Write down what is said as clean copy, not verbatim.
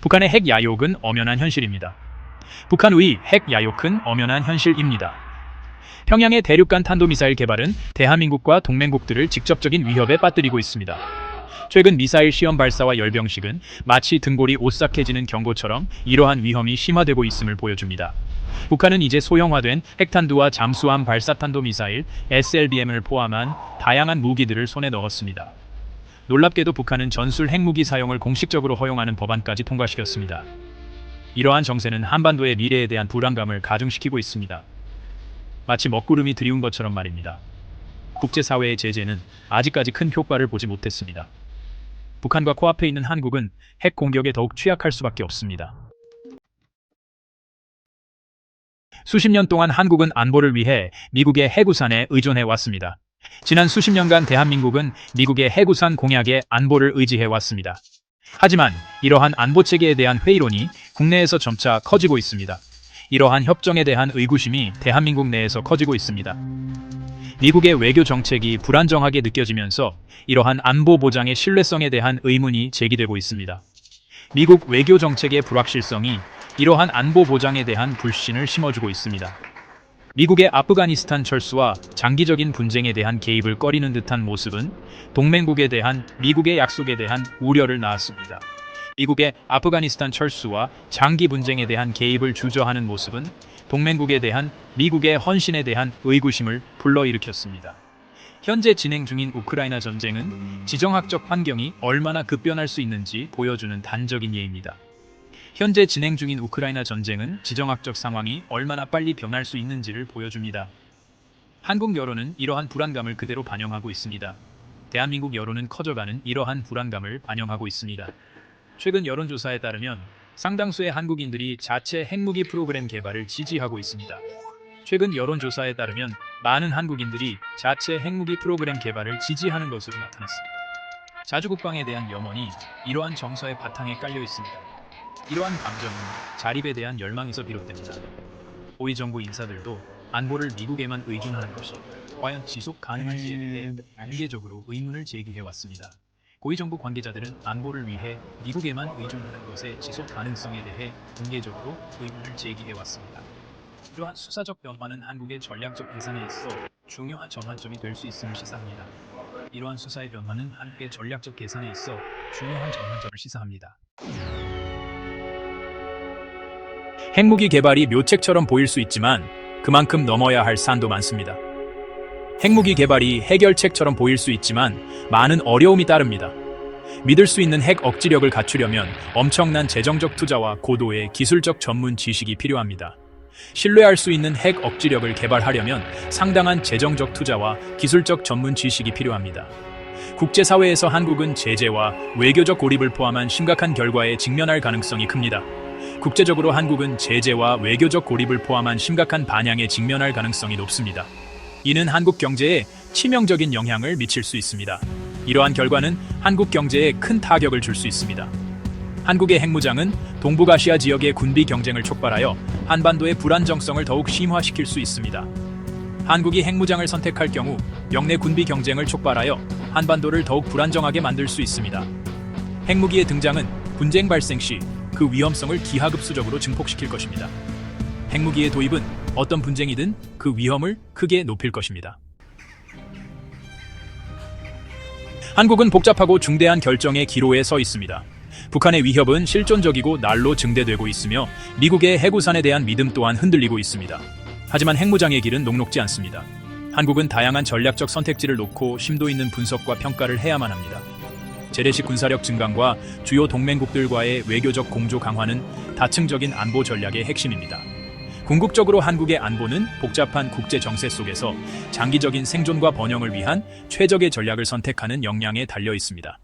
북한의 핵 야욕은 엄연한 현실입니다. 북한의 핵 야욕은 엄연한 현실입니다. 평양의 대륙간 탄도미사일 개발은 대한민국과 동맹국들을 직접적인 위협에 빠뜨리고 있습니다. 최근 미사일 시험 발사와 열병식은 마치 등골이 오싹해지는 경고처럼 이러한 위험이 심화되고 있음을 보여줍니다. 북한은 이제 소형화된 핵탄두와 잠수함 발사탄도미사일 SLBM을 포함한 다양한 무기들을 손에 넣었습니다. 놀랍게도 북한은 전술 핵무기 사용을 공식적으로 허용하는 법안까지 통과시켰습니다. 이러한 정세는 한반도의 미래에 대한 불안감을 가중시키고 있습니다. 마치 먹구름이 드리운 것처럼 말입니다. 국제사회의 제재는 아직까지 큰 효과를 보지 못했습니다. 북한과 코앞에 있는 한국은 핵 공격에 더욱 취약할 수밖에 없습니다. 수십 년 동안 한국은 안보를 위해 미국의 핵우산에 의존해 왔습니다. 지난 수십 년간 대한민국은 미국의 핵우산 공약에 안보를 의지해 왔습니다. 하지만 이러한 안보체계에 대한 회의론이 국내에서 점차 커지고 있습니다. 이러한 협정에 대한 의구심이 대한민국 내에서 커지고 있습니다. 미국의 외교 정책이 불안정하게 느껴지면서 이러한 안보 보장의 신뢰성에 대한 의문이 제기되고 있습니다. 미국 외교 정책의 불확실성이 이러한 안보 보장에 대한 불신을 심어주고 있습니다. 미국의 아프가니스탄 철수와 장기적인 분쟁에 대한 개입을 꺼리는 듯한 모습은 동맹국에 대한 미국의 약속에 대한 우려를 낳았습니다. 미국의 아프가니스탄 철수와 장기 분쟁에 대한 개입을 주저하는 모습은 동맹국에 대한 미국의 헌신에 대한 의구심을 불러일으켰습니다. 현재 진행 중인 우크라이나 전쟁은 지정학적 환경이 얼마나 급변할 수 있는지 보여주는 단적인 예입니다. 현재 진행 중인 우크라이나 전쟁은 지정학적 상황이 얼마나 빨리 변할 수 있는지를 보여줍니다. 한국 여론은 이러한 불안감을 그대로 반영하고 있습니다. 대한민국 여론은 커져가는 이러한 불안감을 반영하고 있습니다. 최근 여론조사에 따르면 상당수의 한국인들이 자체 핵무기 프로그램 개발을 지지하고 있습니다. 최근 여론조사에 따르면 많은 한국인들이 자체 핵무기 프로그램 개발을 지지하는 것으로 나타났습니다. 자주국방에 대한 염원이 이러한 정서의 바탕에 깔려 있습니다. 이러한 감정은 자립에 대한 열망에서 비롯됩니다. 고위 정부 인사들도 안보를 미국에만 의존하는 것이 과연 지속 가능한지에 대해 공개적으로 의문을 제기해왔습니다. 고위 정부 관계자들은 안보를 위해 미국에만 의존하는 것의 지속 가능성에 대해 공개적으로 의문을 제기해왔습니다. 이러한 수사적 변화는 한국의 전략적 계산에 있어 중요한 전환점이 될 수 있음을 시사합니다. 이러한 수사의 변화는 한국의 전략적 계산에 있어 중요한 전환점을 시사합니다. 핵무기 개발이 묘책처럼 보일 수 있지만 그만큼 넘어야 할 산도 많습니다. 핵무기 개발이 해결책처럼 보일 수 있지만 많은 어려움이 따릅니다. 믿을 수 있는 핵 억지력을 갖추려면 엄청난 재정적 투자와 고도의 기술적 전문 지식이 필요합니다. 신뢰할 수 있는 핵 억지력을 개발하려면 상당한 재정적 투자와 기술적 전문 지식이 필요합니다. 국제사회에서 한국은 제재와 외교적 고립을 포함한 심각한 결과에 직면할 가능성이 큽니다. 국제적으로 한국은 제재와 외교적 고립을 포함한 심각한 반향에 직면할 가능성이 높습니다. 이는 한국 경제에 치명적인 영향을 미칠 수 있습니다. 이러한 결과는 한국 경제에 큰 타격을 줄 수 있습니다. 한국의 핵무장은 동북아시아 지역의 군비 경쟁을 촉발하여 한반도의 불안정성을 더욱 심화시킬 수 있습니다. 한국이 핵무장을 선택할 경우 영내 군비 경쟁을 촉발하여 한반도를 더욱 불안정하게 만들 수 있습니다. 핵무기의 등장은 분쟁 발생 시 그 위험성을 기하급수적으로 증폭시킬 것입니다. 핵무기의 도입은 어떤 분쟁이든 그 위험을 크게 높일 것입니다. 한국은 복잡하고 중대한 결정의 기로에 서 있습니다. 북한의 위협은 실존적이고 날로 증대되고 있으며 미국의 핵우산에 대한 믿음 또한 흔들리고 있습니다. 하지만 핵무장의 길은 녹록지 않습니다. 한국은 다양한 전략적 선택지를 놓고 심도 있는 분석과 평가를 해야만 합니다. 재래식 군사력 증강과 주요 동맹국들과의 외교적 공조 강화는 다층적인 안보 전략의 핵심입니다. 궁극적으로 한국의 안보는 복잡한 국제 정세 속에서 장기적인 생존과 번영을 위한 최적의 전략을 선택하는 역량에 달려 있습니다.